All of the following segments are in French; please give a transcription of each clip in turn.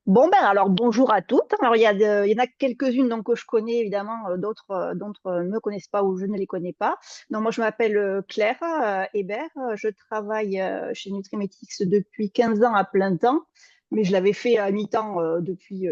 Bon, ben alors bonjour à toutes. Alors il y en a quelques-unes donc, que je connais évidemment, d'autres ne me connaissent pas ou je ne les connais pas. Donc moi je m'appelle Claire Hébert. Je travaille chez Nutrimetics depuis 15 ans à plein temps, mais je l'avais fait à mi-temps depuis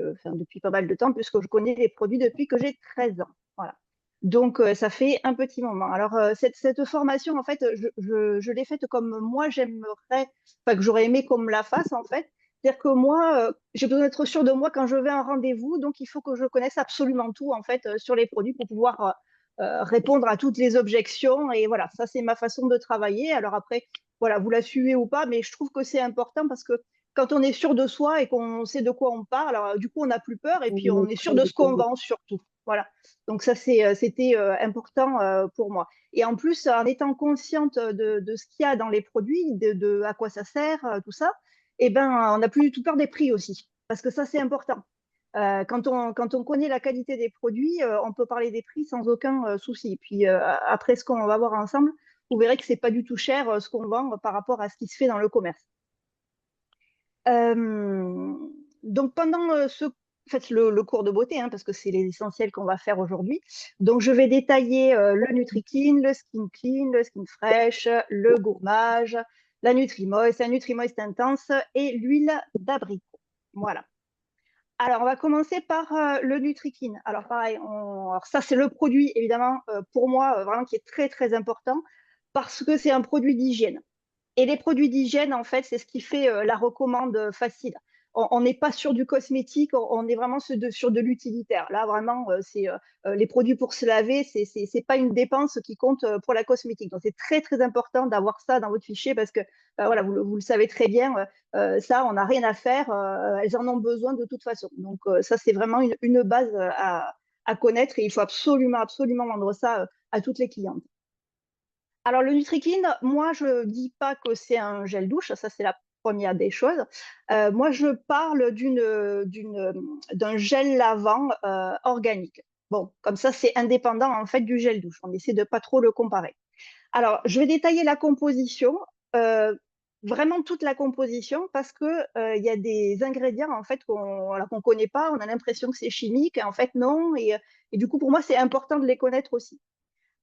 pas mal de temps puisque je connais les produits depuis que j'ai 13 ans. Voilà. Donc ça fait un petit moment. Alors cette formation en fait je l'ai faite comme moi j'aimerais, enfin que j'aurais aimé qu'on me la fasse en fait. C'est-à-dire que moi, j'ai besoin d'être sûre de moi quand je vais à un rendez-vous, donc il faut que je connaisse absolument tout en fait sur les produits pour pouvoir répondre à toutes les objections. Et voilà, ça c'est ma façon de travailler. Alors après, voilà, vous la suivez ou pas, mais je trouve que c'est important parce que quand on est sûr de soi et qu'on sait de quoi on parle, alors, du coup on n'a plus peur et puis on est sûr de ce qu'on vend surtout. Voilà. Donc ça c'était important pour moi. Et en plus, en étant consciente de ce qu'il y a dans les produits, de à quoi ça sert, tout ça eh ben, on n'a plus du tout peur des prix aussi, parce que ça, c'est important. Quand on connaît la qualité des produits, on peut parler des prix sans aucun souci. Puis après ce qu'on va voir ensemble, vous verrez que c'est pas du tout cher ce qu'on vend par rapport à ce qui se fait dans le commerce. Euh, donc pendant faites le cours de beauté, hein, parce que c'est les essentiels qu'on va faire aujourd'hui. Donc je vais détailler le NutriClean, le Skin Clean, le Skin Fresh, le Gourmage, la Nutrimoist, la Nutrimoist Intense et l'huile d'abricot. Voilà. Alors on va commencer par le NutriClean. Alors pareil, alors ça c'est le produit évidemment pour moi vraiment qui est très très important parce que c'est un produit d'hygiène. Et les produits d'hygiène, en fait, c'est ce qui fait la recommande facile. On n'est pas sur du cosmétique, on est vraiment sur de l'utilitaire. Là, vraiment, c'est les produits pour se laver, c'est pas une dépense qui compte pour la cosmétique. Donc, c'est très, très important d'avoir ça dans votre fichier parce que, voilà, vous le savez très bien, ça, on n'a rien à faire. Elles en ont besoin de toute façon. Donc, ça, c'est vraiment une base à connaître et il faut absolument, absolument vendre ça à toutes les clientes. Alors, le NutriClean, moi, je ne dis pas que c'est un gel douche, ça, c'est la première des choses. Moi, je parle d'un gel lavant organique. Bon, comme ça, c'est indépendant en fait du gel douche. On essaie de pas trop le comparer. Alors, je vais détailler la composition, euh, vraiment toute la composition, parce que il y a des ingrédients en fait qu'on connaît pas. On a l'impression que c'est chimique, en fait non. Et du coup, pour moi, c'est important de les connaître aussi.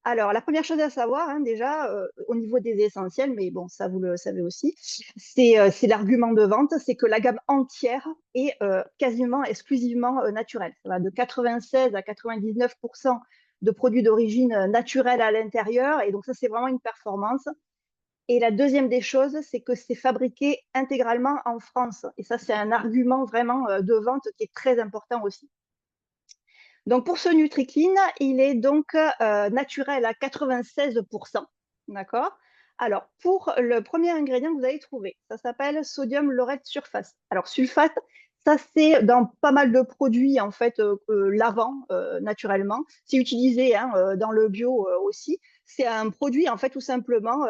Alors, la première chose à savoir, hein, déjà, au niveau des essentiels, mais bon, ça vous le savez aussi, c'est l'argument de vente, c'est que la gamme entière est quasiment exclusivement naturelle. Ça va de 96 à 99% de produits d'origine naturelle à l'intérieur, et donc ça, c'est vraiment une performance. Et la deuxième des choses, c'est que c'est fabriqué intégralement en France. Et ça, c'est un argument vraiment de vente qui est très important aussi. Donc pour ce NutriClean, il est donc naturel à 96%. D'accord? Alors pour le premier ingrédient que vous allez trouver, ça s'appelle sodium laureth surface. Alors sulfate, ça c'est dans pas mal de produits en fait lavants naturellement. C'est utilisé hein, dans le bio aussi. C'est un produit en fait tout simplement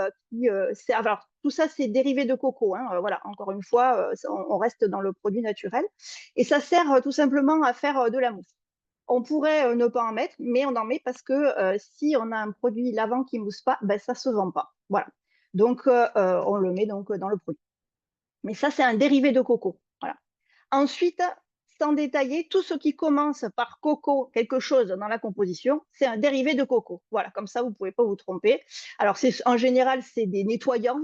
alors tout ça c'est dérivé de coco. Hein, voilà, encore une fois, on reste dans le produit naturel et ça sert tout simplement à faire de la mousse. On pourrait ne pas en mettre, mais on en met parce que si on a un produit lavant qui ne mousse pas, ben, ça ne se vend pas. Voilà. Donc, on le met donc dans le produit. Mais ça, c'est un dérivé de coco. Voilà. Ensuite, sans détailler, tout ce qui commence par coco, quelque chose dans la composition, c'est un dérivé de coco. Voilà, comme ça, vous ne pouvez pas vous tromper. Alors, en général, c'est des nettoyants,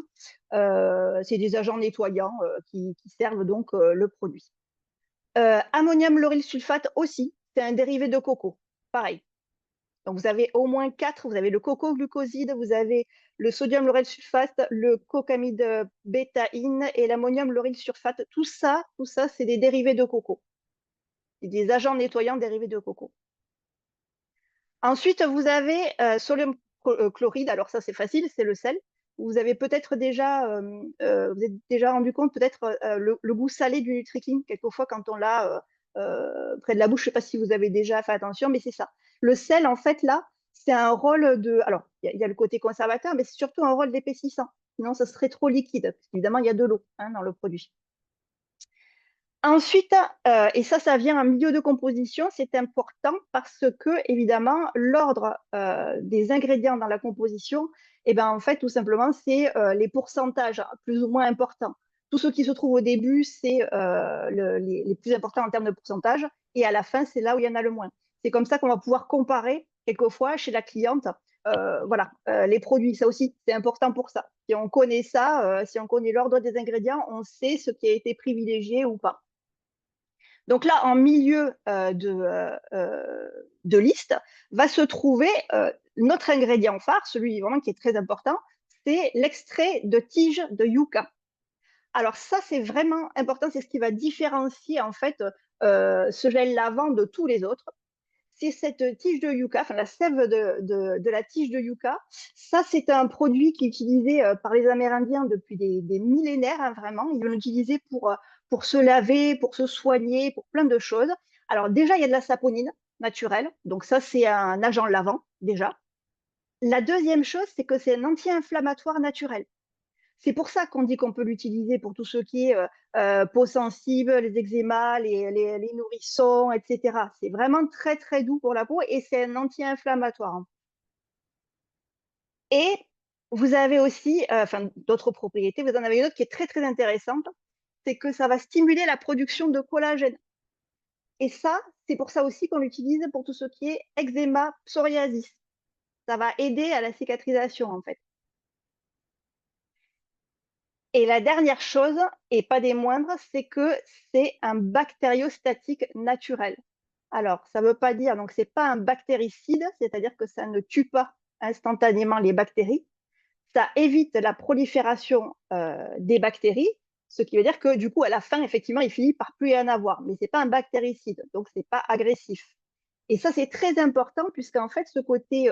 c'est des agents nettoyants qui servent donc le produit. Ammonium lauryl sulfate aussi, c'est un dérivé de coco. Pareil. Donc, vous avez au moins quatre. Vous avez le coco glucoside, vous avez le sodium lauryl sulfate, le cocamide bétaïne et l'ammonium lauryl sulfate. Tout ça, c'est des dérivés de coco. C'est des agents nettoyants dérivés de coco. Ensuite, vous avez sodium chloride. Alors ça, c'est facile, c'est le sel. Vous avez peut-être déjà, vous êtes déjà rendu compte peut-être le goût salé du NutriClean. Quelquefois, quand on l'a près de la bouche, je ne sais pas si vous avez déjà fait attention, mais c'est ça. Le sel, en fait, là, c'est un rôle de. Alors, il y a le côté conservateur, mais c'est surtout un rôle d'épaississant. Sinon, ça serait trop liquide. Parce qu'évidemment, il y a de l'eau hein, dans le produit. Ensuite, et ça vient en milieu de composition, c'est important parce que, évidemment, l'ordre des ingrédients dans la composition, eh ben, en fait, tout simplement, c'est les pourcentages plus ou moins importants. Tout ce qui se trouve au début, c'est les plus importants en termes de pourcentage, et à la fin, c'est là où il y en a le moins. C'est comme ça qu'on va pouvoir comparer quelquefois chez la cliente, voilà, les produits. Ça aussi, c'est important pour ça. Si on connaît ça, si on connaît l'ordre des ingrédients, on sait ce qui a été privilégié ou pas. Donc là, en milieu de liste, va se trouver notre ingrédient phare, celui vraiment qui est très important, c'est l'extrait de tige de yucca. Alors ça, c'est vraiment important, c'est ce qui va différencier en fait ce gel lavant de tous les autres. C'est cette tige de yucca, enfin la sève de la tige de yucca. Ça, c'est un produit qui est utilisé par les Amérindiens depuis des millénaires, hein, vraiment. Ils vont l'utiliser pour se laver, pour se soigner, pour plein de choses. Alors déjà, il y a de la saponine naturelle, donc ça, c'est un agent lavant déjà. La deuxième chose, c'est que c'est un anti-inflammatoire naturel. C'est pour ça qu'on dit qu'on peut l'utiliser pour tout ce qui est peau sensible, les eczémas, les nourrissons, etc. C'est vraiment très, très doux pour la peau et c'est un anti-inflammatoire. Et vous avez aussi d'autres propriétés. Vous en avez une autre qui est très, très intéressante. C'est que ça va stimuler la production de collagène. Et ça, c'est pour ça aussi qu'on l'utilise pour tout ce qui est eczéma, psoriasis. Ça va aider à la cicatrisation, en fait. Et la dernière chose, et pas des moindres, c'est que c'est un bactériostatique naturel. Alors, ça ne veut pas dire, donc c'est pas un bactéricide, c'est-à-dire que ça ne tue pas instantanément les bactéries. Ça évite la prolifération des bactéries, ce qui veut dire que du coup, à la fin, effectivement, il finit par plus y en avoir. Mais ce n'est pas un bactéricide, donc ce n'est pas agressif. Et ça, c'est très important, puisqu'en fait, ce côté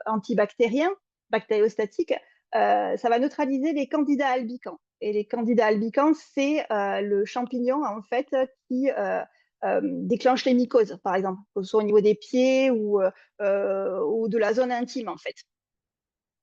antibactérien, bactériostatique, ça va neutraliser les candidats albicans. Et les candidats albicans, c'est le champignon, en fait, qui déclenche les mycoses, par exemple, que ce soit au niveau des pieds ou de la zone intime, en fait.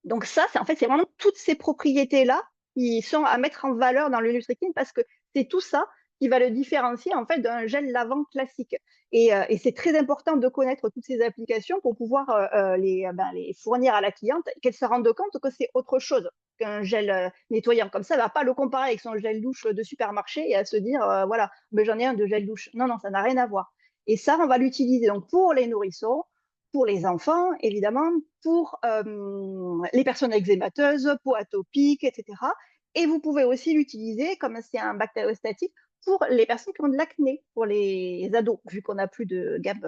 Donc ça, en fait, c'est vraiment toutes ces propriétés-là qui sont à mettre en valeur dans le Nutri-Clean parce que c'est tout ça qui va le différencier en fait d'un gel lavant classique. Et c'est très important de connaître toutes ces applications pour pouvoir les fournir à la cliente, qu'elle se rende compte que c'est autre chose qu'un gel nettoyant. Comme ça, elle ne va pas le comparer avec son gel douche de supermarché et à se dire, voilà, mais j'en ai un de gel douche. Non, non, ça n'a rien à voir. Et ça, on va l'utiliser donc pour les nourrissons, pour les enfants, évidemment, pour les personnes eczémateuses, peau atopique, etc. Et vous pouvez aussi l'utiliser, comme c'est un bactériostatique, pour les personnes qui ont de l'acné, pour les ados, vu qu'on n'a plus de gamme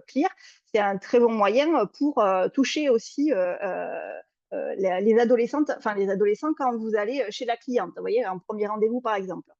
clear. C'est un très bon moyen pour toucher aussi les adolescentes, enfin les adolescents quand vous allez chez la cliente, vous voyez, un premier rendez-vous par exemple.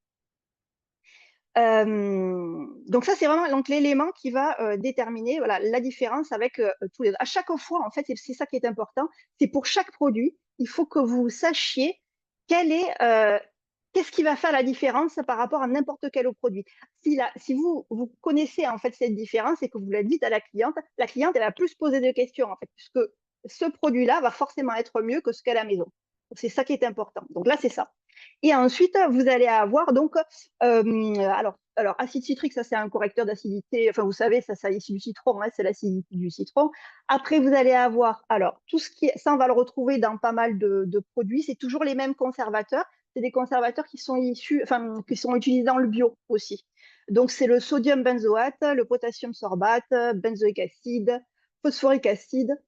Donc ça, c'est vraiment donc l'élément qui va déterminer voilà, la différence avec tous les autres. À chaque fois, en fait, c'est ça qui est important, c'est pour chaque produit, il faut que vous sachiez qu'est-ce qui va faire la différence par rapport à n'importe quel autre produit. Si vous connaissez en fait cette différence et que vous la dites à la cliente, elle va plus poser de questions en fait, puisque ce produit-là va forcément être mieux que ce qu'elle a à la maison. C'est ça qui est important. Donc là, c'est ça. Et ensuite, vous allez avoir donc, alors acide citrique, ça c'est un correcteur d'acidité, enfin vous savez, ça issu du citron, hein, c'est l'acidité du citron. Après, vous allez avoir, alors tout ce qui est, ça on va le retrouver dans pas mal de produits, c'est toujours les mêmes conservateurs, c'est des conservateurs qui sont issus, enfin qui sont utilisés dans le bio aussi. Donc c'est le sodium benzoate, le potassium sorbate, benzoïque acide, phosphorique acide.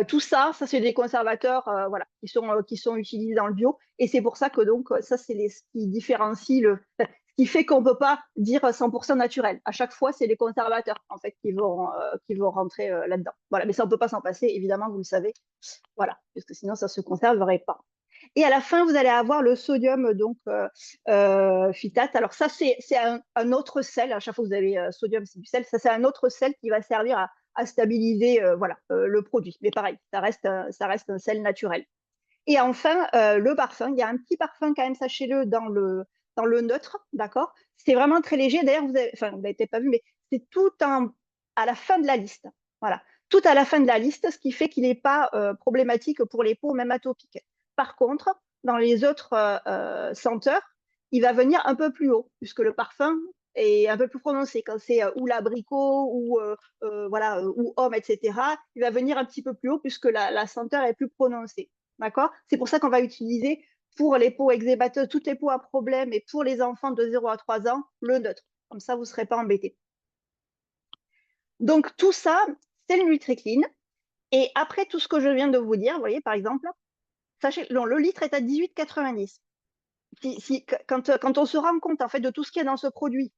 Tout ça, c'est des conservateurs voilà, qui sont utilisés dans le bio. Et c'est pour ça que donc, ça, c'est ce qui différencie ce qui fait qu'on ne peut pas dire 100% naturel. À chaque fois, c'est les conservateurs en fait qui vont rentrer là-dedans. Voilà, mais ça, on ne peut pas s'en passer, évidemment, vous le savez. Voilà, parce que sinon, ça ne se conserverait pas. Et à la fin, vous allez avoir le sodium donc phytate. Alors ça, c'est un autre sel. À chaque fois que vous avez sodium, c'est du sel. Ça, c'est un autre sel qui va servir à stabiliser voilà, le produit. Mais pareil, ça reste un sel naturel. Et enfin, le parfum. Il y a un petit parfum quand même, sachez-le, dans le neutre, d'accord. C'est vraiment très léger. D'ailleurs, vous n'avez peut-être pas vu, mais c'est à la fin de la liste. Voilà, tout à la fin de la liste, ce qui fait qu'il n'est pas problématique pour les peaux, même atopiques. Par contre, dans les autres senteurs, il va venir un peu plus haut, puisque le parfum est un peu plus prononcé. Quand c'est ou l'abricot voilà, ou homme, etc., il va venir un petit peu plus haut, puisque la senteur est plus prononcée. D'accord. C'est pour ça qu'on va utiliser pour les peaux eczémateuses, toutes les peaux à problème, et pour les enfants de 0 à 3 ans, le neutre. Comme ça, vous ne serez pas embêtés. Donc, tout ça, c'est le NutriClean. Et après tout ce que je viens de vous dire, vous voyez, par exemple, sachez que le litre est à 18,90. Quand on se rend compte en fait de tout ce qu'il y a dans ce produit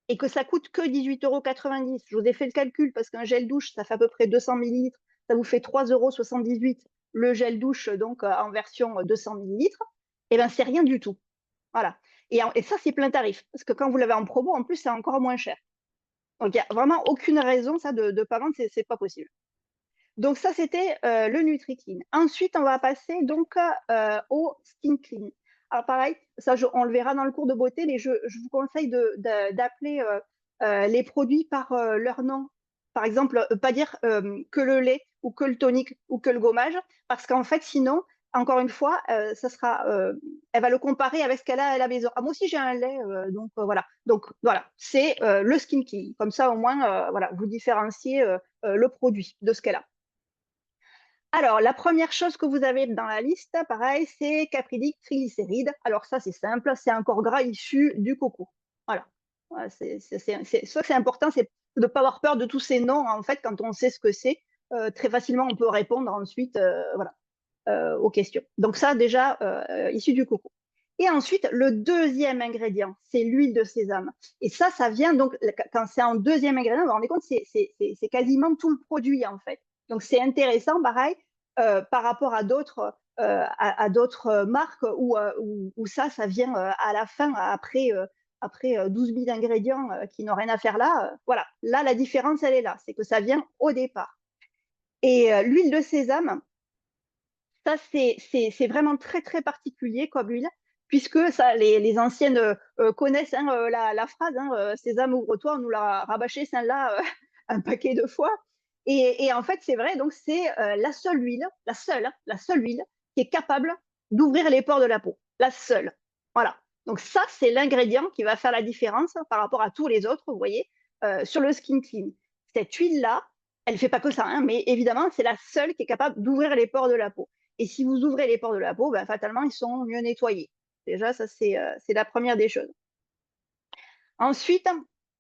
et que ça coûte que 18,90 €, je vous ai fait le calcul parce qu'un gel douche, ça fait à peu près 200 millilitres, ça vous fait 3,78 € le gel douche donc en version 200 millilitres, et bien c'est rien du tout. Voilà. Et ça, c'est plein tarif. Parce que quand vous l'avez en promo, en plus, c'est encore moins cher. Donc, il n'y a vraiment aucune raison, ça, de ne pas vendre, c'est pas possible. Donc, ça, c'était le NutriClean. Ensuite, on va passer donc au Skin Clean. Alors, pareil, ça, on le verra dans le cours de beauté, mais je vous conseille d'appeler les produits par leur nom. Par exemple, pas dire que le lait ou que le tonique ou que le gommage, parce qu'en fait, sinon, encore une fois, elle va le comparer avec ce qu'elle a à la maison. Ah, moi aussi, j'ai un lait, donc voilà. Donc, voilà, c'est le Skin Clean. Comme ça, au moins, voilà, vous différenciez le produit de ce qu'elle a. Alors, la première chose que vous avez dans la liste, pareil, c'est caprylique triglycéride. Alors ça, c'est simple, c'est un corps gras issu du coco. Voilà. Voilà, ça, c'est important, c'est de ne pas avoir peur de tous ces noms. En fait, quand on sait ce que c'est, très facilement, on peut répondre ensuite voilà, aux questions. Donc ça, déjà, issu du coco. Et ensuite, le deuxième ingrédient, c'est l'huile de sésame. Et ça vient donc, quand c'est en deuxième ingrédient, vous vous rendez compte, c'est quasiment tout le produit, en fait. Donc, c'est intéressant, pareil, par rapport à d'autres marques où ça vient à la fin, après 12 000 ingrédients qui n'ont rien à faire là. Voilà, là, la différence, elle est là. C'est que ça vient au départ. Et l'huile de sésame, ça, c'est vraiment très, très particulier comme huile, puisque ça, les anciennes connaissent hein, la phrase hein, Sésame, ouvre-toi, on nous l'a rabâché celle-là un paquet de fois. Et en fait, c'est vrai, donc c'est la seule huile, la seule huile qui est capable d'ouvrir les pores de la peau. La seule. Voilà. Donc ça, c'est l'ingrédient qui va faire la différence par rapport à tous les autres, vous voyez, sur le Skin Clean. Cette huile-là, elle ne fait pas que ça, hein, mais évidemment, c'est la seule qui est capable d'ouvrir les pores de la peau. Et si vous ouvrez les pores de la peau, ben, fatalement, ils sont mieux nettoyés. Déjà, ça, c'est la première des choses. Ensuite,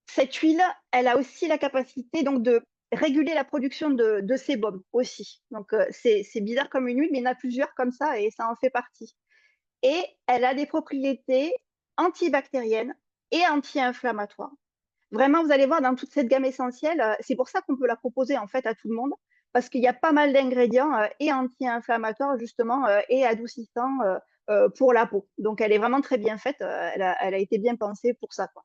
cette huile, elle a aussi la capacité donc, de réguler la production de sébum aussi. Donc, c'est bizarre comme une huile, mais il y en a plusieurs comme ça et ça en fait partie. Et elle a des propriétés antibactériennes et anti-inflammatoires. Vraiment, vous allez voir dans toute cette gamme essentielle, c'est pour ça qu'on peut la proposer en fait à tout le monde, parce qu'il y a pas mal d'ingrédients et anti-inflammatoires justement et adoucissants pour la peau. Donc elle est vraiment très bien faite, elle a été bien pensée pour ça, quoi.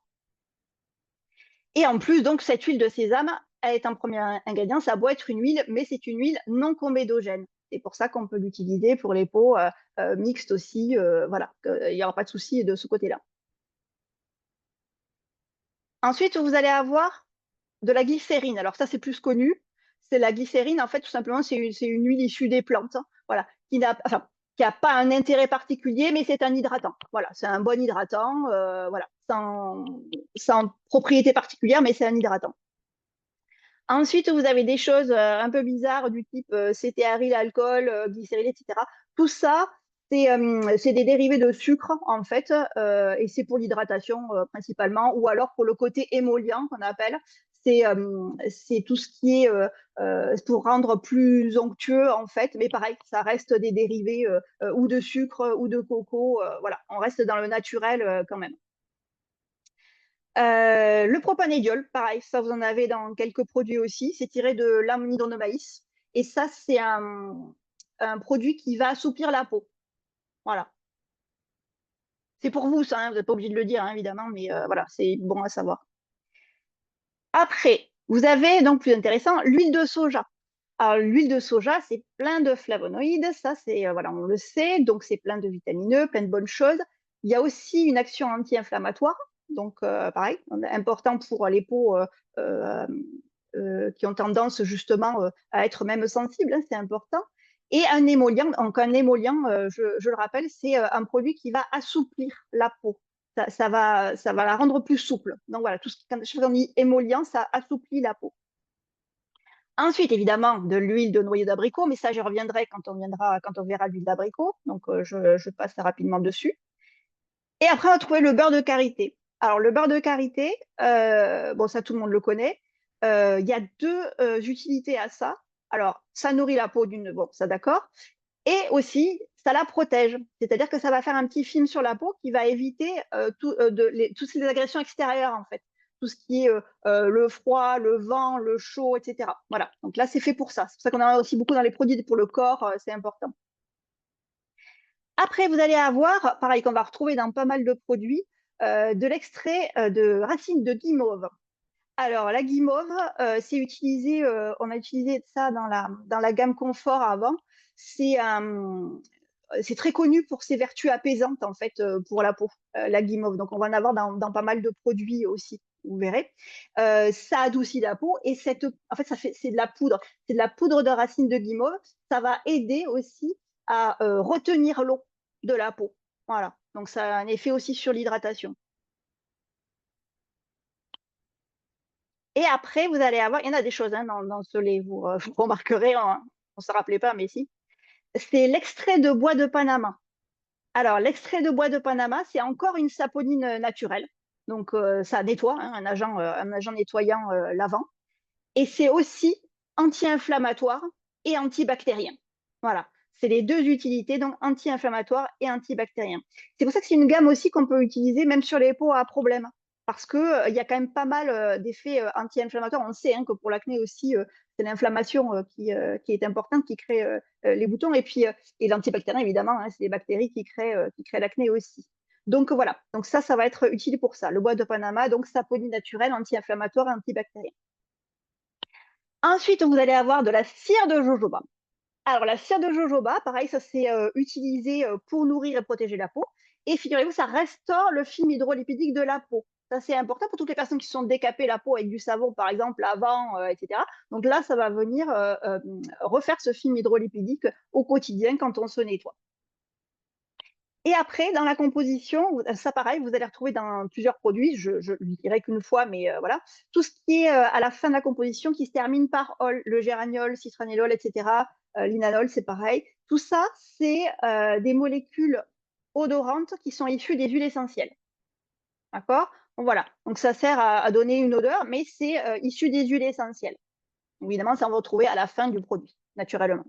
Et en plus, donc cette huile de sésame, elle est un premier ingrédient, ça doit être une huile, mais c'est une huile non comédogène. C'est pour ça qu'on peut l'utiliser pour les peaux mixtes aussi, voilà, il n'y aura pas de souci de ce côté-là. Ensuite, vous allez avoir de la glycérine. Alors ça, c'est plus connu. C'est la glycérine, en fait, tout simplement, c'est une huile issue des plantes, hein, voilà, qui n'a pas un intérêt particulier, mais c'est un hydratant. Voilà, c'est un bon hydratant, voilà, sans propriété particulière, mais c'est un hydratant. Ensuite, vous avez des choses un peu bizarres du type cétéaryl, alcool, glycérine, etc. Tout ça, c'est des dérivés de sucre, en fait, et c'est pour l'hydratation principalement, ou alors pour le côté émollient qu'on appelle. C'est tout ce qui est pour rendre plus onctueux, en fait, mais pareil, ça reste des dérivés ou de sucre ou de coco. Voilà, on reste dans le naturel quand même. Le propanédiol, pareil, ça vous en avez dans quelques produits aussi. C'est tiré de l'amidon de maïs. Et ça, c'est un produit qui va assouplir la peau. Voilà. C'est pour vous, ça, hein, vous n'êtes pas obligé de le dire, hein, évidemment, mais voilà, c'est bon à savoir. Après, vous avez donc plus intéressant, l'huile de soja. Alors, l'huile de soja, c'est plein de flavonoïdes, ça, c'est, voilà, on le sait, donc c'est plein de vitamines, plein de bonnes choses. Il y a aussi une action anti-inflammatoire, donc pareil, important pour les peaux qui ont tendance justement à être même sensibles, hein, c'est important. Et un émollient, donc un émollient, je le rappelle, c'est un produit qui va assouplir la peau. Ça va la rendre plus souple. Donc voilà, quand on dit émollient, ça assouplit la peau. Ensuite, évidemment, de l'huile de noyau d'abricot, mais ça, j'y reviendrai quand on verra l'huile d'abricot. Donc, je passe rapidement dessus. Et après, on va trouver le beurre de karité. Alors, le beurre de karité, bon, ça, tout le monde le connaît. Il y a deux utilités à ça. Alors, ça nourrit la peau d'une, bon, ça d'accord. Et aussi, ça la protège. C'est-à-dire que ça va faire un petit film sur la peau qui va éviter toutes ces agressions extérieures, en fait. Tout ce qui est le froid, le vent, le chaud, etc. Voilà. Donc là, c'est fait pour ça. C'est pour ça qu'on en a aussi beaucoup dans les produits pour le corps. C'est important. Après, vous allez avoir, pareil, qu'on va retrouver dans pas mal de produits, de l'extrait de racines de guimauve. Alors, la guimauve, c'est utilisé, on a utilisé ça dans la gamme confort avant. C'est très connu pour ses vertus apaisantes, en fait, pour la peau, la guimauve. Donc, on va en avoir dans pas mal de produits aussi, vous verrez. Ça adoucit la peau et en fait, c'est de la poudre. C'est de la poudre de racine de guimauve. Ça va aider aussi à retenir l'eau de la peau. Voilà. Donc, ça a un effet aussi sur l'hydratation. Et après, vous allez avoir, il y en a des choses hein, dans ce lait, vous remarquerez, on ne se rappelait pas, mais si. C'est l'extrait de bois de Panama. Alors, l'extrait de bois de Panama, c'est encore une saponine naturelle. Donc, ça nettoie, hein, un agent nettoyant lavant. Et c'est aussi anti-inflammatoire et antibactérien. Voilà, c'est les deux utilités, donc anti-inflammatoire et antibactérien. C'est pour ça que c'est une gamme aussi qu'on peut utiliser même sur les peaux à problème, parce qu'il y a quand même pas mal d'effets anti-inflammatoires. On sait hein, que pour l'acné aussi, c'est l'inflammation qui est importante, qui crée les boutons, et puis et l'antibactérien, évidemment, hein, c'est les bactéries qui créent l'acné aussi. Donc voilà, donc ça va être utile pour ça. Le bois de Panama, donc saponie naturelle, anti-inflammatoire et antibactérien. Ensuite, vous allez avoir de la cire de jojoba. Alors, la cire de jojoba, pareil, ça c'est utilisé pour nourrir et protéger la peau. Et figurez-vous, ça restaure le film hydrolipidique de la peau. Ça, c'est important pour toutes les personnes qui se sont décapées la peau avec du savon, par exemple, avant, etc. Donc là, ça va venir refaire ce film hydrolipidique au quotidien quand on se nettoie. Et après, dans la composition, ça pareil, vous allez retrouver dans plusieurs produits, je ne dirai qu'une fois, mais voilà, tout ce qui est à la fin de la composition qui se termine par ol, le géraniol, citronellol, etc., linalol, c'est pareil. Tout ça, c'est des molécules odorantes qui sont issues des huiles essentielles. D'accord? Donc voilà, donc ça sert à donner une odeur, mais c'est issu des huiles essentielles. Évidemment, ça on va retrouver à la fin du produit, naturellement.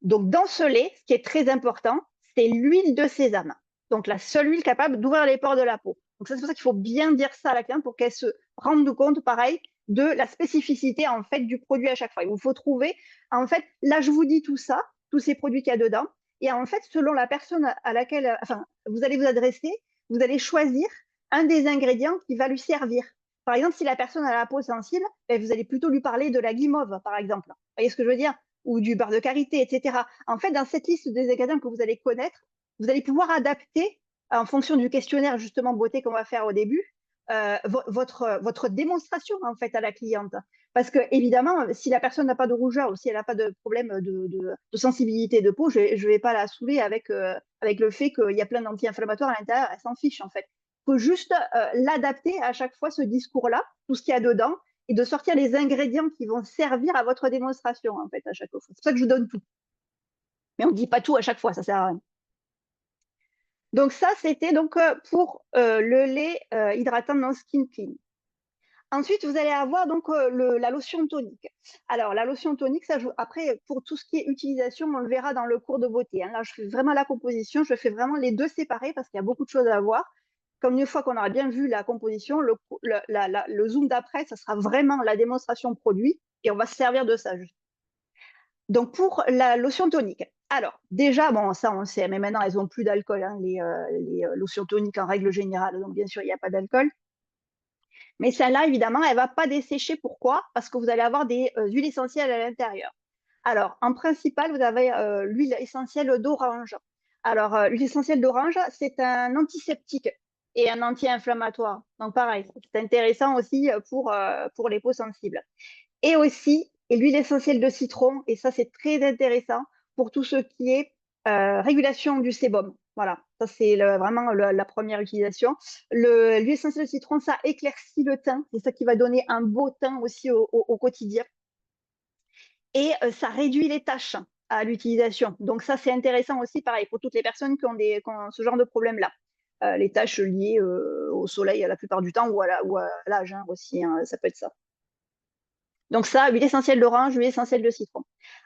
Donc, dans ce lait, ce qui est très important, c'est l'huile de sésame. Donc, la seule huile capable d'ouvrir les pores de la peau. Donc, c'est pour ça qu'il faut bien dire ça à la cliente pour qu'elle se rende compte, pareil, de la spécificité en fait du produit à chaque fois. Il vous faut trouver, en fait, là, je vous dis tout ça, tous ces produits qu'il y a dedans. Et en fait, selon la personne à laquelle vous allez vous adresser, vous allez choisir un des ingrédients qui va lui servir. Par exemple, si la personne a la peau sensible, ben, vous allez plutôt lui parler de la guimauve, par exemple. Vous voyez ce que je veux dire? Ou du beurre de karité, etc. En fait, dans cette liste des ingrédients que vous allez connaître, vous allez pouvoir adapter en fonction du questionnaire justement beauté qu'on va faire au début, votre démonstration en fait à la cliente. Parce que évidemment, si la personne n'a pas de rougeur ou si elle n'a pas de problème de sensibilité de peau, je ne vais pas la saouler avec le fait qu'il y a plein d'anti-inflammatoires à l'intérieur, elle s'en fiche en fait. Il faut juste l'adapter à chaque fois ce discours-là, tout ce qu'il y a dedans, et de sortir les ingrédients qui vont servir à votre démonstration, en fait, à chaque fois. C'est pour ça que je vous donne tout. Mais on ne dit pas tout à chaque fois, ça sert à rien. Donc ça, c'était donc pour le lait hydratant non skin clean. Ensuite, vous allez avoir donc la lotion tonique. Alors, la lotion tonique, ça, après, pour tout ce qui est utilisation, on le verra dans le cours de beauté. Hein. Là, je fais vraiment la composition, je fais vraiment les deux séparés parce qu'il y a beaucoup de choses à voir. Comme une fois qu'on aura bien vu la composition, le zoom d'après, ça sera vraiment la démonstration produit et on va se servir de ça. Juste. Donc, pour la lotion tonique. Alors, déjà, bon, ça, on le sait, mais maintenant, elles n'ont plus d'alcool, hein, les lotions toniques en règle générale. Donc, bien sûr, il n'y a pas d'alcool. Mais celle-là, évidemment, elle ne va pas dessécher. Pourquoi? Parce que vous allez avoir des huiles essentielles à l'intérieur. Alors, en principal, vous avez l'huile essentielle d'orange. Alors, l'huile essentielle d'orange, c'est un antiseptique et un anti-inflammatoire. Donc, pareil, c'est intéressant aussi pour les peaux sensibles. Et aussi, l'huile essentielle de citron, et ça, c'est très intéressant pour tout ce qui est régulation du sébum. Voilà, ça c'est vraiment la première utilisation. L'huile essentielle de citron, ça éclaircit le teint, c'est ça qui va donner un beau teint aussi au quotidien. et ça réduit les tâches à l'utilisation. Donc ça, c'est intéressant aussi, pareil, pour toutes les personnes qui ont ce genre de problème-là. Les tâches liées au soleil la plupart du temps ou à l'âge hein, aussi, hein, ça peut être ça. Donc ça, huile essentielle d'orange, huile essentielle de citron.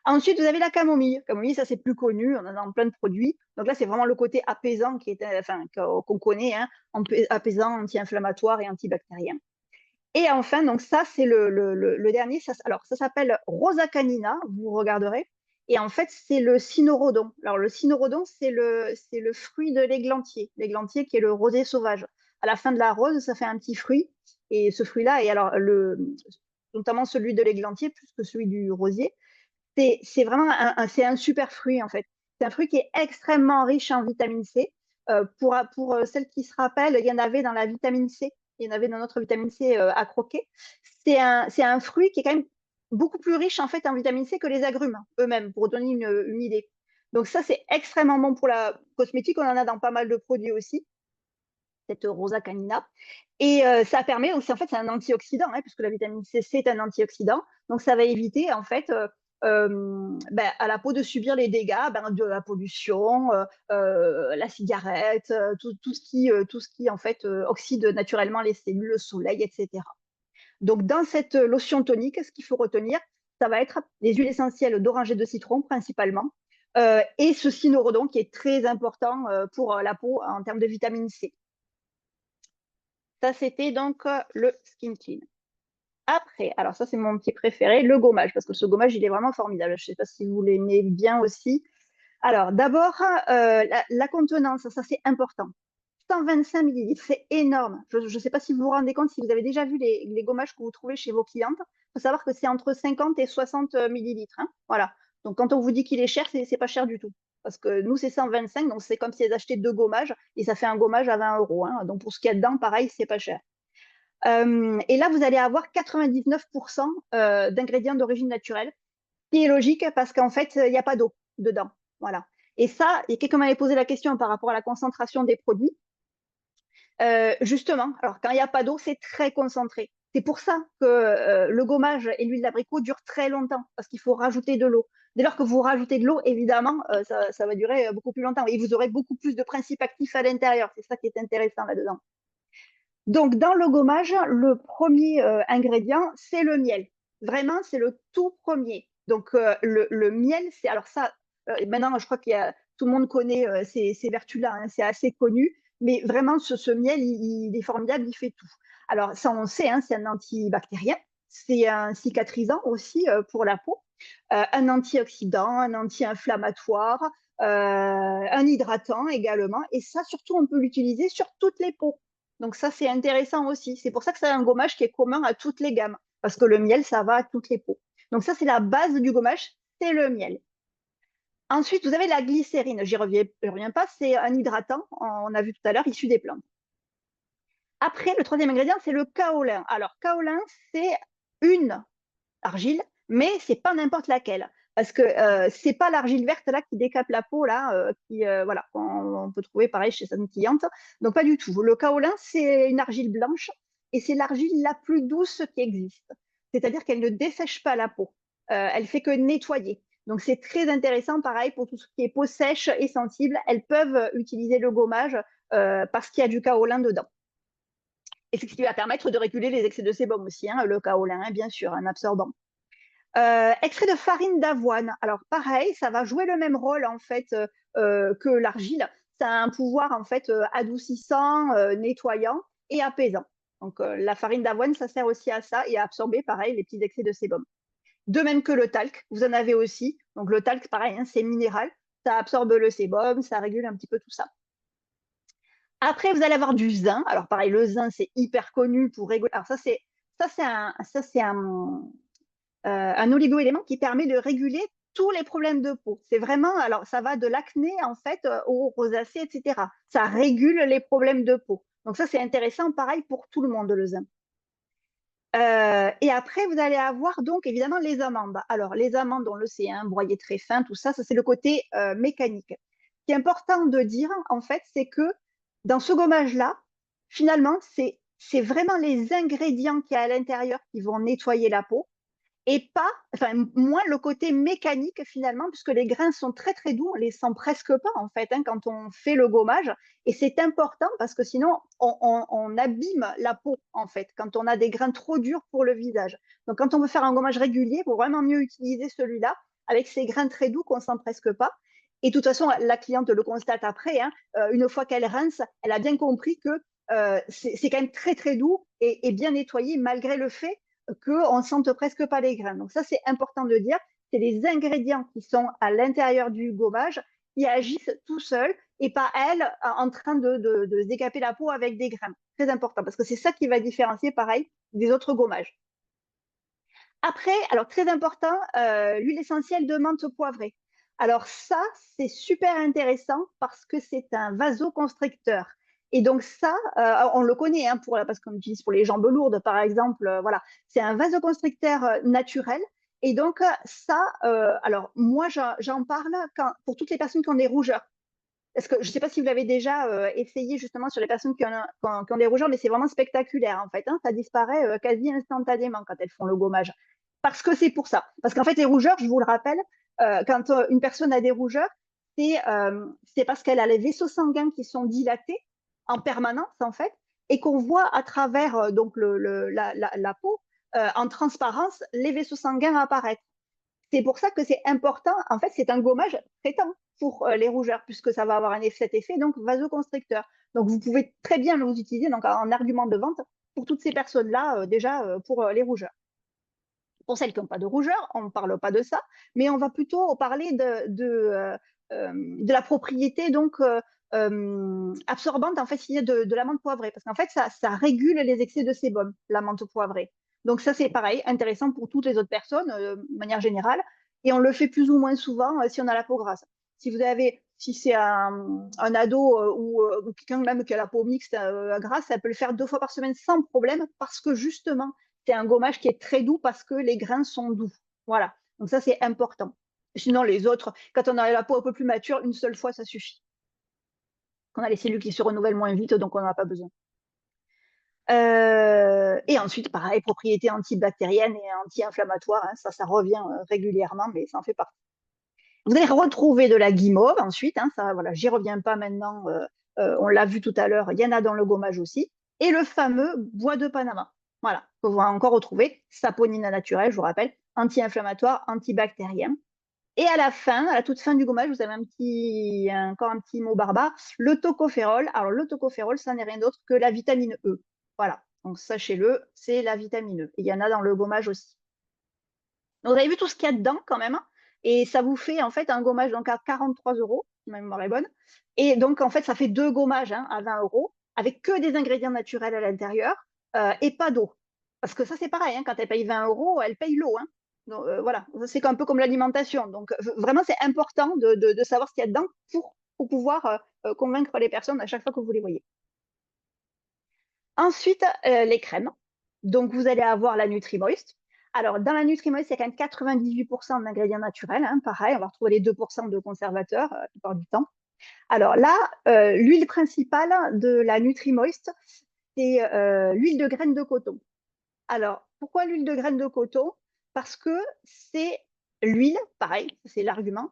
Ensuite, vous avez la camomille. Camomille, ça c'est plus connu, on en a dans plein de produits. Donc là, c'est vraiment le côté apaisant qui est, enfin, qu'on connaît, hein, apaisant, anti-inflammatoire et antibactérien. Et enfin, donc ça, c'est le dernier. Alors, ça s'appelle Rosa canina, vous regarderez. Et en fait, c'est le cynorrhodon. Alors, le cynorrhodon, c'est le fruit de l'églantier. L'églantier qui est le rosé sauvage. À la fin de la rose, ça fait un petit fruit. Et ce fruit-là, et alors, notamment celui de l'églantier, plus que celui du rosier, c'est vraiment c'est un super fruit, en fait. C'est un fruit qui est extrêmement riche en vitamine C. Pour celles qui se rappellent, il y en avait dans la vitamine C. Il y en avait dans notre vitamine C à croquer. C'est un fruit qui est quand même beaucoup plus riche en fait en vitamine C que les agrumes eux-mêmes, pour donner une idée. Donc ça, c'est extrêmement bon pour la cosmétique. On en a dans pas mal de produits aussi, cette Rosa canina. Et ça permet, donc en fait, c'est un antioxydant, hein, puisque la vitamine C, c'est un antioxydant. Donc ça va éviter en fait à la peau de subir les dégâts de la pollution, la cigarette, tout ce qui en fait oxyde naturellement les cellules, le soleil, etc. Donc dans cette lotion tonique, ce qu'il faut retenir, ça va être les huiles essentielles d'orange et de citron principalement, et ce cynorrhodon qui est très important pour la peau en termes de vitamine C. Ça, c'était donc le Skin Clean. Après, alors ça, c'est mon petit préféré, le gommage, parce que ce gommage, il est vraiment formidable. Je ne sais pas si vous l'aimez bien aussi. Alors, d'abord, la contenance, ça, c'est important. 125 millilitres, c'est énorme. Je ne sais pas si vous vous rendez compte, si vous avez déjà vu les gommages que vous trouvez chez vos clientes. Il faut savoir que c'est entre 50 et 60 millilitres. Hein. Voilà. Donc, quand on vous dit qu'il est cher, c'est pas cher du tout. Parce que nous, c'est 125, donc c'est comme si elles achetaient deux gommages et ça fait un gommage à 20 euros. Hein. Donc, pour ce qu'il y a dedans, pareil, c'est pas cher. Et là, vous allez avoir 99% d'ingrédients d'origine naturelle, ce qui est logique parce qu'en fait, il n'y a pas d'eau dedans. Voilà. Et ça, et quelqu'un m'avait posé la question par rapport à la concentration des produits. Justement, alors quand il n'y a pas d'eau, c'est très concentré. C'est pour ça que le gommage et l'huile d'abricot durent très longtemps, parce qu'il faut rajouter de l'eau. Dès lors que vous rajoutez de l'eau, évidemment, ça va durer beaucoup plus longtemps. Et vous aurez beaucoup plus de principes actifs à l'intérieur. C'est ça qui est intéressant là-dedans. Donc, dans le gommage, le premier ingrédient, c'est le miel. Vraiment, c'est le tout premier. Donc, le miel, c'est. Alors, ça, maintenant, je crois tout le monde connaît ces vertus-là, hein, c'est assez connu. Mais vraiment, ce miel, il est formidable, il fait tout. Alors, ça, on sait, hein, c'est un antibactérien, c'est un cicatrisant aussi pour la peau, un antioxydant, un anti-inflammatoire, un hydratant également. Et ça, surtout, on peut l'utiliser sur toutes les peaux. Donc ça, c'est intéressant aussi. C'est pour ça que c'est un gommage qui est commun à toutes les gammes, parce que le miel, ça va à toutes les peaux. Donc ça, c'est la base du gommage, c'est le miel. Ensuite, vous avez la glycérine. J'y reviens pas, c'est un hydratant, on a vu tout à l'heure, issu des plantes. Après, le troisième ingrédient, c'est le kaolin. Alors, kaolin, c'est une argile, mais c'est pas n'importe laquelle. Parce que c'est pas l'argile verte là qui décape la peau là, voilà, on peut trouver pareil chez certaines clientes. Donc pas du tout. Le kaolin, c'est une argile blanche et c'est l'argile la plus douce qui existe. C'est-à-dire qu'elle ne dessèche pas la peau. Elle fait que nettoyer. Donc c'est très intéressant, pareil, pour tout ce qui est peau sèche et sensible. Elles peuvent utiliser le gommage parce qu'il y a du kaolin dedans. Et c'est ce qui va permettre de réguler les excès de sébum aussi, hein, le kaolin, hein, bien sûr, un absorbant. Extrait de farine d'avoine. Alors pareil, ça va jouer le même rôle en fait que l'argile. Ça a un pouvoir en fait adoucissant, nettoyant et apaisant. Donc la farine d'avoine, ça sert aussi à ça et à absorber pareil les petits excès de sébum. De même que le talc, vous en avez aussi. Donc le talc, pareil, hein, c'est minéral, ça absorbe le sébum, ça régule un petit peu tout ça. Après, vous allez avoir du zinc. Alors pareil, le zinc, c'est hyper connu pour réguler. Alors c'est un oligo-élément qui permet de réguler tous les problèmes de peau. C'est vraiment, alors ça va de l'acné en fait aux rosacées, etc. Ça régule les problèmes de peau. Donc ça, c'est intéressant, pareil pour tout le monde, le zinc. Et après, vous allez avoir donc évidemment les amandes. Alors les amandes, on le sait, hein, broyées très fin, tout ça, ça c'est le côté mécanique. Ce qui est important de dire, en fait, c'est que dans ce gommage-là, finalement, c'est vraiment les ingrédients qu'il y a à l'intérieur qui vont nettoyer la peau. et pas, enfin, moins le côté mécanique finalement, puisque les grains sont très très doux, on les sent presque pas en fait hein, quand on fait le gommage. Et c'est important parce que sinon on abîme la peau en fait, quand on a des grains trop durs pour le visage. Donc quand on veut faire un gommage régulier, il faut vraiment mieux utiliser celui-là avec ces grains très doux qu'on sent presque pas. Et de toute façon, la cliente le constate après, hein, une fois qu'elle rince, elle a bien compris que c'est quand même très très doux et bien nettoyé malgré le fait qu'on ne sente presque pas les grains. Donc ça, c'est important de dire. C'est les ingrédients qui sont à l'intérieur du gommage qui agissent tout seuls et pas elle en train de se décaper la peau avec des grains. Très important, parce que c'est ça qui va différencier, pareil, des autres gommages. Après, alors très important, l'huile essentielle de menthe poivrée. Alors ça, c'est super intéressant parce que c'est un vasoconstricteur. Et donc ça, on le connaît hein, parce qu'on l'utilise pour les jambes lourdes, par exemple. Voilà, c'est un vasoconstricteur naturel. Et donc ça, alors moi, j'en parle pour toutes les personnes qui ont des rougeurs. Parce que je ne sais pas si vous l'avez déjà essayé justement sur les personnes qui ont des rougeurs, mais c'est vraiment spectaculaire en fait. Hein, ça disparaît quasi instantanément quand elles font le gommage. Parce que c'est pour ça. Parce qu'en fait, les rougeurs, je vous le rappelle, quand une personne a des rougeurs, c'est parce qu'elle a les vaisseaux sanguins qui sont dilatés en permanence en fait, et qu'on voit à travers donc la peau en transparence les vaisseaux sanguins apparaître. C'est pour ça que c'est important. En fait, c'est un gommage traitant pour les rougeurs, puisque ça va avoir cet effet donc vasoconstricteur. Donc, vous pouvez très bien vous utiliser donc, en argument de vente pour toutes ces personnes-là, déjà pour les rougeurs. Pour celles qui n'ont pas de rougeur, on ne parle pas de ça, mais on va plutôt parler de la propriété donc absorbante en fait de la menthe poivrée, parce qu'en fait ça régule les excès de sébum, la menthe poivrée. Donc ça c'est pareil, intéressant pour toutes les autres personnes de manière générale, et on le fait plus ou moins souvent si on a la peau grasse. Si c'est un ado ou quelqu'un même qui a la peau mixte grasse, ça peut le faire 2 fois par semaine sans problème, parce que justement c'est un gommage qui est très doux parce que les grains sont doux. Voilà. Donc ça, c'est important. Sinon, les autres, quand on a la peau un peu plus mature, une seule fois, ça suffit. On a les cellules qui se renouvellent moins vite, donc on n'en a pas besoin. Et ensuite, pareil, propriétés antibactériennes et anti-inflammatoires. Hein, ça revient régulièrement, mais ça en fait partie. Vous allez retrouver de la guimauve ensuite. Hein, ça, voilà, j'y reviens pas maintenant. On l'a vu tout à l'heure, il y en a dans le gommage aussi. Et le fameux bois de Panama. Voilà, qu'on va encore retrouver. Saponine naturelle, je vous rappelle, anti-inflammatoire, antibactérien. Et à la fin, à la toute fin du gommage, vous avez encore un petit mot barbare, le tocopherol. Alors, le tocopherol, ça n'est rien d'autre que la vitamine E. Voilà, donc sachez-le, c'est la vitamine E. Et il y en a dans le gommage aussi. Donc, vous avez vu tout ce qu'il y a dedans quand même. Et ça vous fait en fait un gommage donc, à 43 euros, si ma mémoire est bonne. Et donc, en fait, ça fait 2 gommages hein, à 20 euros avec que des ingrédients naturels à l'intérieur et pas d'eau. Parce que ça, c'est pareil, hein, quand elle paye 20 euros, elle paye l'eau. Hein. Donc, voilà, c'est un peu comme l'alimentation. Donc, vraiment, c'est important de savoir ce qu'il y a dedans pour pouvoir convaincre les personnes à chaque fois que vous les voyez. Ensuite, les crèmes. Donc, vous allez avoir la Nutrimoist. Alors, dans la Nutrimoist, il y a quand même 98% d'ingrédients naturels. Hein, pareil, on va retrouver les 2% de conservateurs la plupart du temps. Alors là, l'huile principale de la Nutrimoist, c'est l'huile de graines de coton. Alors, pourquoi l'huile de graines de coton? Parce que c'est l'huile, pareil, c'est l'argument,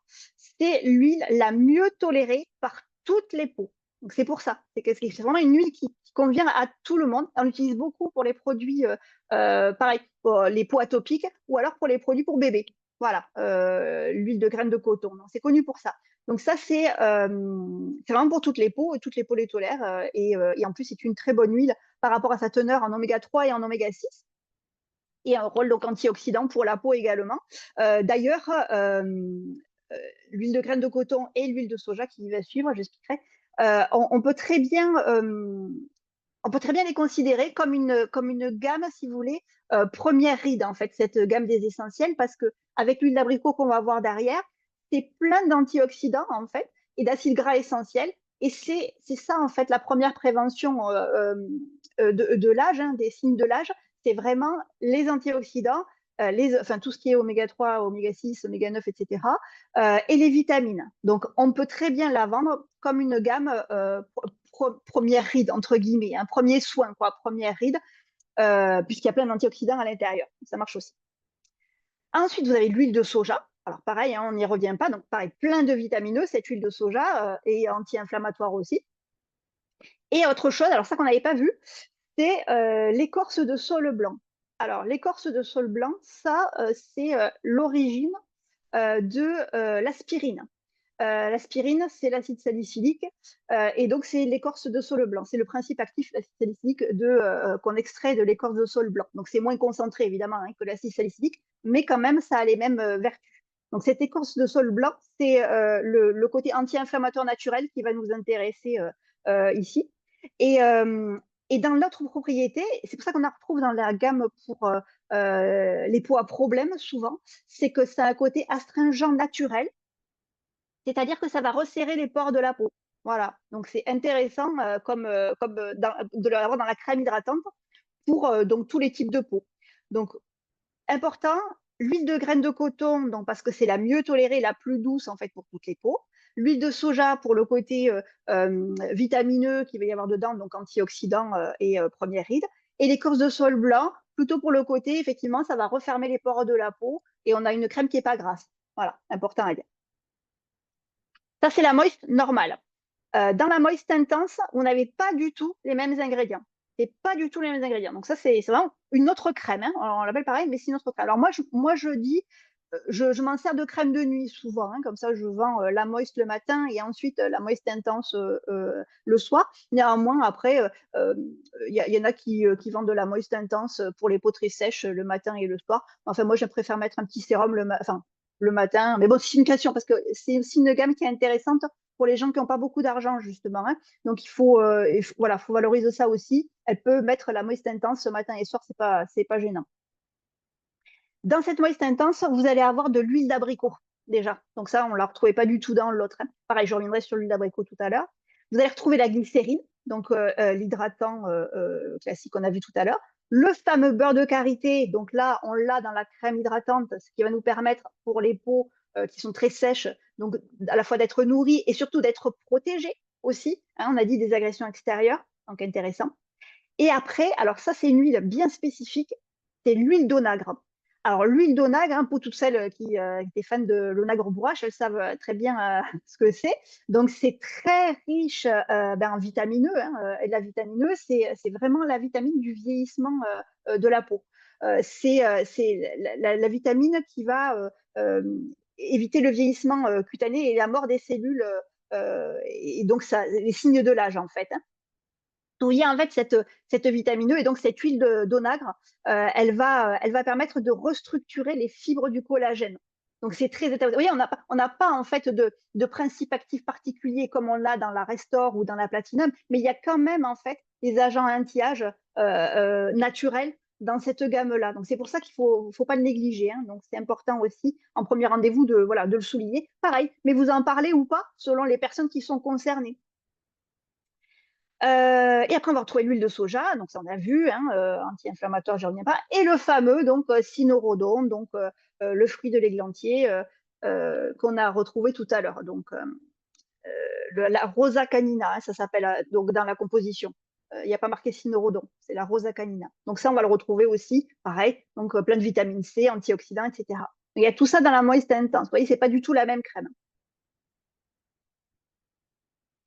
c'est l'huile la mieux tolérée par toutes les peaux. Donc c'est pour ça, c'est vraiment une huile qui convient à tout le monde. On l'utilise beaucoup pour les produits, pareil, pour les peaux atopiques ou alors pour les produits pour bébé. Voilà, l'huile de graines de coton. C'est connu pour ça. Donc ça, c'est vraiment pour toutes les peaux les tolèrent. Et en plus, c'est une très bonne huile par rapport à sa teneur en oméga 3 et en oméga 6 et un rôle donc antioxydant pour la peau également. D'ailleurs, l'huile de graines de coton et l'huile de soja qui va suivre, j'expliquerai, on peut très bien les considérer comme une gamme, si vous voulez, première ride, en fait, cette gamme des essentiels, parce qu'avec l'huile d'abricot qu'on va avoir derrière, c'est plein d'antioxydants, en fait, et d'acides gras essentiels. Et c'est ça, en fait, la première prévention de l'âge, hein, des signes de l'âge, c'est vraiment les antioxydants, enfin, tout ce qui est oméga 3, oméga 6, oméga 9, etc., et les vitamines. Donc, on peut très bien la vendre comme une gamme première ride, entre guillemets, un premier soin, quoi, première ride, puisqu'il y a plein d'antioxydants à l'intérieur. Ça marche aussi. Ensuite, vous avez l'huile de soja. Alors pareil, hein, on n'y revient pas. Donc pareil, plein de vitamineux, cette huile de soja et anti-inflammatoire aussi. Et autre chose, alors ça qu'on n'avait pas vu, c'est l'écorce de saule blanc. Alors l'écorce de saule blanc, ça, c'est l'origine de l'aspirine. L'aspirine, c'est l'acide salicylique, et donc c'est l'écorce de saule blanc. C'est le principe actif de l'acide salicylique qu'on extrait de l'écorce de saule blanc. Donc c'est moins concentré évidemment hein, que l'acide salicylique, mais quand même ça a les mêmes vertus. Donc cette écorce de saule blanc, c'est le côté anti-inflammatoire naturel qui va nous intéresser ici. Et, euh, et dans l'autre propriété, c'est pour ça qu'on la retrouve dans la gamme pour les peaux à problème souvent, c'est que ça a un côté astringent naturel, c'est-à-dire que ça va resserrer les pores de la peau. Voilà, donc c'est intéressant de l'avoir dans la crème hydratante pour donc tous les types de peau. Donc important, l'huile de graines de coton, donc parce que c'est la mieux tolérée, la plus douce en fait pour toutes les peaux. L'huile de soja pour le côté vitamineux qu'il va y avoir dedans, donc antioxydants et première ride. Et l'écorce de saule blanc, plutôt pour le côté, effectivement, ça va refermer les pores de la peau et on a une crème qui n'est pas grasse. Voilà, important à dire. Ça, c'est la moist normale. Dans la moist intense, on n'avait pas du tout les mêmes ingrédients. C'est pas du tout les mêmes ingrédients. Donc ça, c'est vraiment une autre crème. Hein. On l'appelle pareil, mais c'est une autre crème. Alors moi, je dis, je m'en sers de crème de nuit souvent. Hein. Comme ça, je vends la moist le matin et ensuite la moist intense le soir. Néanmoins, après, y en a qui vendent de la moist intense pour les peaux très sèches le matin et le soir. Enfin, moi, je préfère mettre un petit sérum le matin. Mais bon, c'est une question parce que c'est aussi une gamme qui est intéressante pour les gens qui n'ont pas beaucoup d'argent, justement. Hein. Donc, voilà, faut valoriser ça aussi. Elle peut mettre la moist intense ce matin et soir, c'est pas gênant. Dans cette moist intense, vous allez avoir de l'huile d'abricot, déjà. Donc ça, on ne la retrouvait pas du tout dans l'autre. Hein. Pareil, je reviendrai sur l'huile d'abricot tout à l'heure. Vous allez retrouver la glycérine, donc l'hydratant classique qu'on a vu tout à l'heure. Le fameux beurre de karité, donc là, on l'a dans la crème hydratante, ce qui va nous permettre pour les peaux qui sont très sèches, donc à la fois d'être nourries et surtout d'être protégées aussi. Hein, on a dit des agressions extérieures, donc intéressant. Et après, alors ça, c'est une huile bien spécifique, c'est l'huile d'onagre. Alors, l'huile d'onagre, hein, pour toutes celles qui étaient fans de l'onagre bourrache, elles savent très bien ce que c'est. Donc, c'est très riche en vitamineux. Hein, et la vitamineuse, c'est vraiment la vitamine du vieillissement de la peau. C'est la vitamine qui va éviter le vieillissement cutané et la mort des cellules, et donc ça, les signes de l'âge, en fait. Hein. Donc, il y a en fait cette vitamine E et donc cette huile d'onagre, elle va permettre de restructurer les fibres du collagène. Donc c'est très intéressant. Vous voyez, on n'a pas en fait de principe actif particulier comme on l'a dans la Restore ou dans la Platinum, mais il y a quand même en fait des agents anti-âge naturels dans cette gamme-là. Donc c'est pour ça qu'il faut pas le négliger. Hein. Donc c'est important aussi en premier rendez-vous de le souligner. Pareil, mais vous en parlez ou pas selon les personnes qui sont concernées. Et après, on va retrouver l'huile de soja, donc ça on a vu, hein, anti-inflammatoire, je ne reviens pas, et le fameux donc cynorhodone, donc le fruit de l'églantier qu'on a retrouvé tout à l'heure. Donc la rosa canina, hein, ça s'appelle donc dans la composition. Il n'y a pas marqué cynorhodone, c'est la rosa canina. Donc ça, on va le retrouver aussi, pareil, donc plein de vitamine C, antioxydants, etc. Il y a tout ça dans la moist intense. Vous voyez, c'est pas du tout la même crème.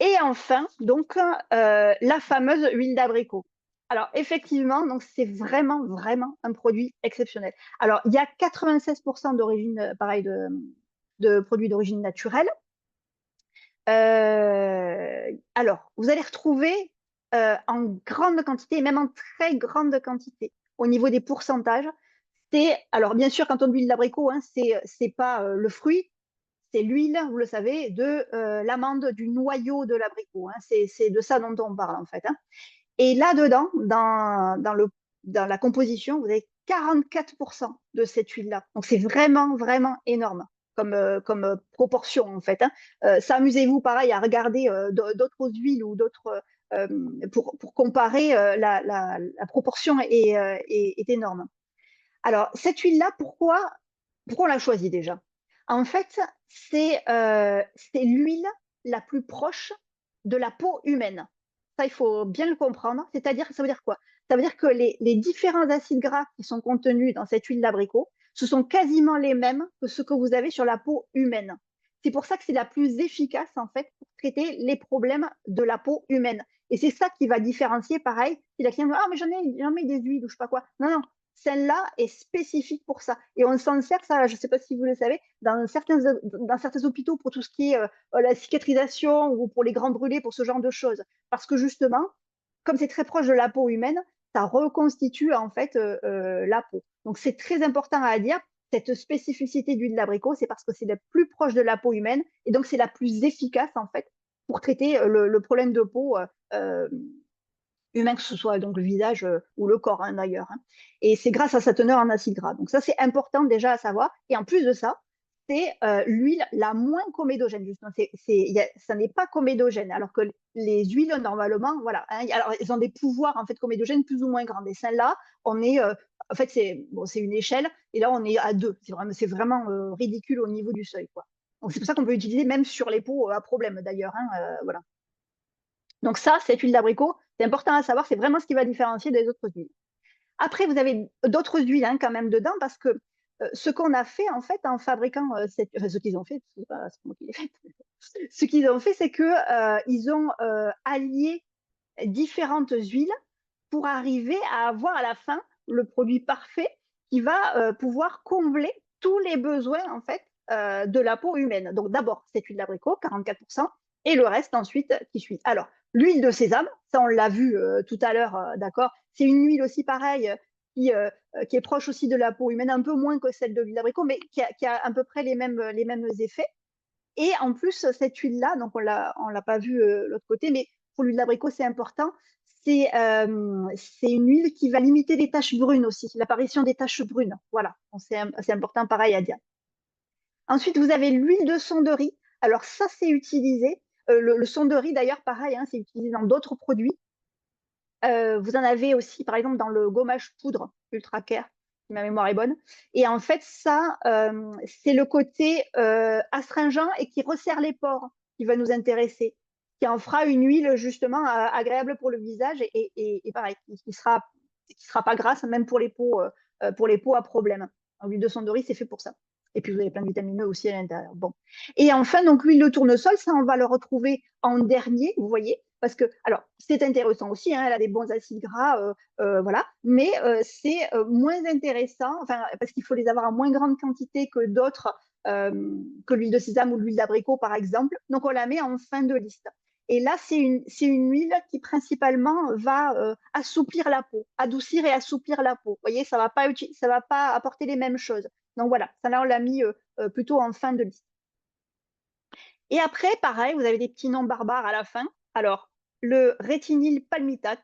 Et enfin, donc, la fameuse huile d'abricot. Alors, effectivement, donc c'est vraiment, vraiment un produit exceptionnel. Alors, il y a 96% d'origine, pareil, de produits d'origine naturelle. Alors, vous allez retrouver en grande quantité, et même en très grande quantité, au niveau des pourcentages. Alors, bien sûr, quand on dit l'huile d'abricot, hein, c'est pas le fruit, c'est l'huile, vous le savez, de l'amande, du noyau de l'abricot. Hein. C'est de ça dont on parle en fait. Hein. Et là-dedans, dans la composition, vous avez 44% de cette huile-là. Donc c'est vraiment, vraiment énorme comme proportion en fait. Hein. Ça, amusez-vous pareil à regarder d'autres huiles ou d'autres pour comparer, la proportion est énorme. Alors, cette huile-là, pourquoi on l'a choisie déjà? En fait, c'est l'huile la plus proche de la peau humaine. Ça, il faut bien le comprendre. C'est-à-dire, ça veut dire quoi? Ça veut dire que les différents acides gras qui sont contenus dans cette huile d'abricot ce sont quasiment les mêmes que ce que vous avez sur la peau humaine. C'est pour ça que c'est la plus efficace, en fait, pour traiter les problèmes de la peau humaine. Et c'est ça qui va différencier, pareil, si la cliente dit, ah, mais j'en ai des huiles ou je sais pas quoi. Non, non, celle-là est spécifique pour ça. Et on s'en sert, ça, je ne sais pas si vous le savez, dans certains hôpitaux pour tout ce qui est la cicatrisation ou pour les grands brûlés, pour ce genre de choses. Parce que justement, comme c'est très proche de la peau humaine, ça reconstitue en fait la peau. Donc c'est très important à dire. Cette spécificité d'huile d'abricot, c'est parce que c'est la plus proche de la peau humaine et donc c'est la plus efficace en fait pour traiter le problème de peau humain, que ce soit donc le visage ou le corps hein, d'ailleurs. Hein. Et c'est grâce à sa teneur en acides gras. Donc ça c'est important déjà à savoir. Et en plus de ça, c'est l'huile la moins comédogène, justement. Ça n'est pas comédogène, alors que les huiles, normalement, voilà, hein, alors, elles ont des pouvoirs en fait comédogènes plus ou moins grands. Et celle-là, on est, en fait, c'est bon, une échelle, et là, on est à 2. C'est vraiment ridicule au niveau du seuil, quoi. Donc c'est pour ça qu'on peut utiliser même sur les peaux à problème, d'ailleurs. Hein, voilà. Donc ça, cette huile d'abricot, c'est important à savoir, c'est vraiment ce qui va différencier des autres huiles. Après, vous avez d'autres huiles hein, quand même dedans, parce que ce qu'on a fait en fait en fabriquant ce qu'ils ont fait, c'est pas moi qui l'ai fait, ce qu'ils ont fait, c'est qu'ils ont allié différentes huiles pour arriver à avoir à la fin le produit parfait qui va pouvoir combler tous les besoins en fait de la peau humaine. Donc d'abord cette huile d'abricot, 44%, et le reste ensuite qui suit. Alors l'huile de sésame, ça on l'a vu tout à l'heure, d'accord. C'est une huile aussi pareille qui est proche aussi de la peau humaine, un peu moins que celle de l'huile d'abricot, mais qui a à peu près les mêmes effets. Et en plus, cette huile-là, donc on l'a pas vu l'autre côté, mais pour l'huile d'abricot, c'est important. C'est une huile qui va limiter les taches brunes aussi, l'apparition des taches brunes. Voilà, c'est important pareil à dire. Ensuite, vous avez l'huile de sonderie. Alors ça, c'est utilisé. Le sonderie, d'ailleurs, pareil, hein, c'est utilisé dans d'autres produits. Vous en avez aussi, par exemple, dans le gommage poudre Ultra Care, si ma mémoire est bonne. Et en fait, ça, c'est le côté astringent et qui resserre les pores qui va nous intéresser, qui en fera une huile justement agréable pour le visage et pareil, qui sera pas grasse même pour les peaux à problème. L'huile de sonderie, c'est fait pour ça. Et puis vous avez plein de vitamines E aussi à l'intérieur. Bon. Et enfin, donc l'huile de tournesol, ça, on va le retrouver en dernier, vous voyez, parce que, alors, c'est intéressant aussi, hein, elle a des bons acides gras, voilà, mais c'est moins intéressant, enfin, parce qu'il faut les avoir en moins grande quantité que d'autres, que l'huile de sésame ou l'huile d'abricot, par exemple. Donc, on la met en fin de liste. Et là, c'est une huile qui principalement va assouplir la peau, adoucir et assouplir la peau. Vous voyez, ça ne va pas apporter les mêmes choses. Donc voilà, ça là, on l'a mis plutôt en fin de liste. Et après, pareil, vous avez des petits noms barbares à la fin. Alors, le rétinyl palmitate.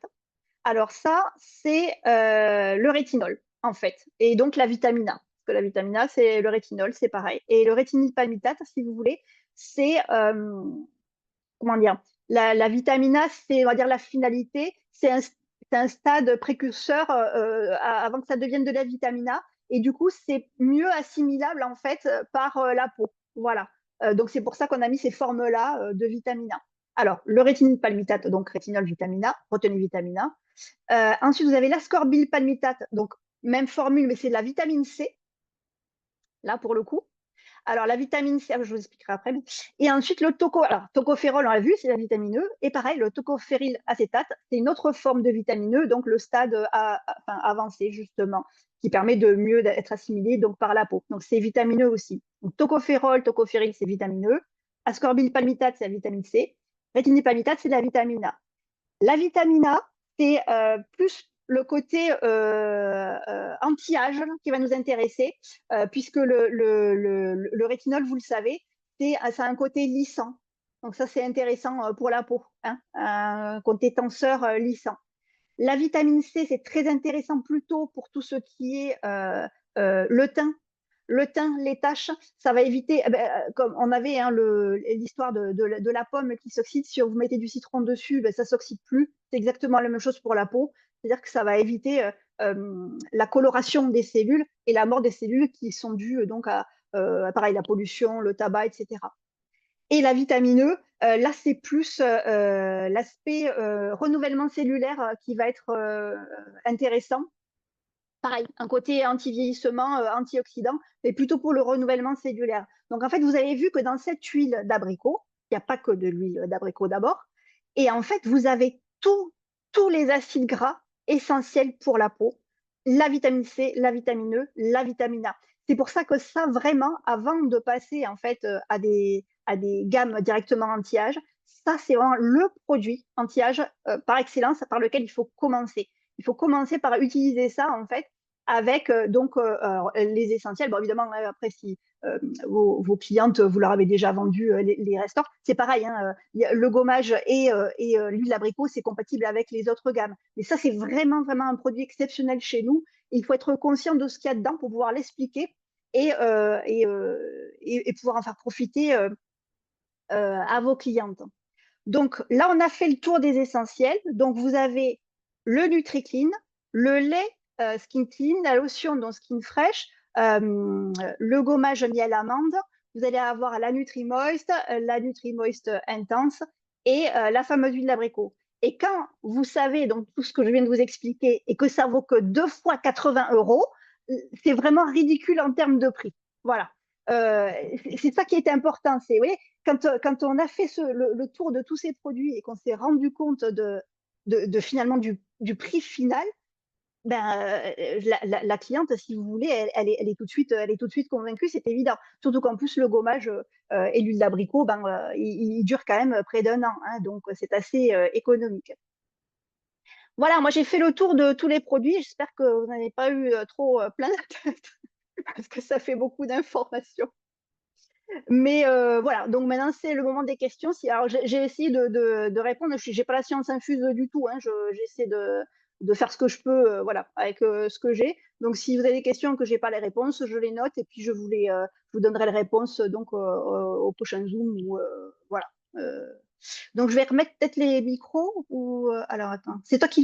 Alors ça, c'est le rétinol, en fait. Et donc la vitamine A. Parce que la vitamine A, c'est le rétinol, c'est pareil. Et le rétinyl palmitate, si vous voulez, c'est, comment dire, la vitamine A, c'est, on va dire, la finalité. C'est un stade précurseur avant que ça devienne de la vitamine A. Et du coup, c'est mieux assimilable, en fait, par la peau. Voilà. Donc, c'est pour ça qu'on a mis ces formes-là de vitamine A. Alors, le rétinol palmitate, donc rétinol vitamine A, retenue vitamine A. Ensuite, vous avez l'ascorbyle palmitate, donc même formule, mais c'est de la vitamine C, là pour le coup. Alors, la vitamine C, je vous expliquerai après. Et ensuite, le tocophérol, on l'a vu, c'est la vitamine E. Et pareil, le tocophéryl acétate, c'est une autre forme de vitamine E, donc le stade avancé, justement, qui permet de mieux être assimilé donc, par la peau. Donc, c'est vitamine E aussi. Donc, tocophéryl, c'est vitamine E. Ascorbyle palmitate, c'est la vitamine C. Rétinol palmitate, c'est la vitamine A. La vitamine A, c'est plus le côté anti-âge qui va nous intéresser, puisque le rétinol, vous le savez, ça a un côté lissant. Donc ça, c'est intéressant pour la peau, hein, un côté tenseur lissant. La vitamine C, c'est très intéressant plutôt pour tout ce qui est le teint. Le teint, les taches, ça va éviter, comme on avait hein, l'histoire de la pomme qui s'oxyde, si vous mettez du citron dessus, ça ne s'oxyde plus. C'est exactement la même chose pour la peau. C'est-à-dire que ça va éviter la coloration des cellules et la mort des cellules qui sont dues donc à pareil, la pollution, le tabac, etc. Et la vitamine E, là, c'est plus l'aspect renouvellement cellulaire qui va être intéressant pareil, un côté anti-vieillissement, antioxydant, mais plutôt pour le renouvellement cellulaire. Donc, en fait, vous avez vu que dans cette huile d'abricot, il n'y a pas que de l'huile d'abricot d'abord, et en fait, vous avez tous les acides gras essentiels pour la peau, la vitamine C, la vitamine E, la vitamine A. C'est pour ça que ça, vraiment, avant de passer en fait à des gammes directement anti-âge, ça, c'est vraiment le produit anti-âge par excellence par lequel il faut commencer. Il faut commencer par utiliser ça en fait avec les essentiels. Bon, évidemment, après, si vos clientes, vous leur avez déjà vendu les restants, c'est pareil. Hein, le gommage et l'huile d'abricot, c'est compatible avec les autres gammes. Mais ça, c'est vraiment, vraiment un produit exceptionnel chez nous. Il faut être conscient de ce qu'il y a dedans pour pouvoir l'expliquer et pouvoir en faire profiter à vos clientes. Donc là, on a fait le tour des essentiels. Donc vous avez le NutriClean, le lait Skin Clean, la lotion donc Skin Fresh, le gommage miel amande. Vous allez avoir la NutriMoist, la NutriMoist Intense et la fameuse huile d'abricot. Et quand vous savez donc tout ce que je viens de vous expliquer et que ça vaut que 2 fois 80 €, c'est vraiment ridicule en termes de prix. Voilà. C'est ça qui est important. C'est, oui, quand on a fait le tour de tous ces produits et qu'on s'est rendu compte finalement du prix final, ben, la cliente, si vous voulez, elle est tout de suite convaincue, c'est évident. Surtout qu'en plus, le gommage et l'huile d'abricot, ben, il dure quand même près d'1 an, hein, donc c'est assez économique. Voilà, moi j'ai fait le tour de tous les produits. J'espère que vous n'avez pas eu trop plein la tête parce que ça fait beaucoup d'informations. Mais voilà, donc maintenant c'est le moment des questions. Alors j'ai essayé de répondre. Je n'ai pas la science infuse du tout. Hein. J'essaie de faire ce que je peux, voilà, avec ce que j'ai. Donc si vous avez des questions que j'ai pas les réponses, je les note et puis je vous donnerai les réponses donc au prochain Zoom ou voilà. Donc je vais remettre peut-être les micros ou alors attends, c'est toi qui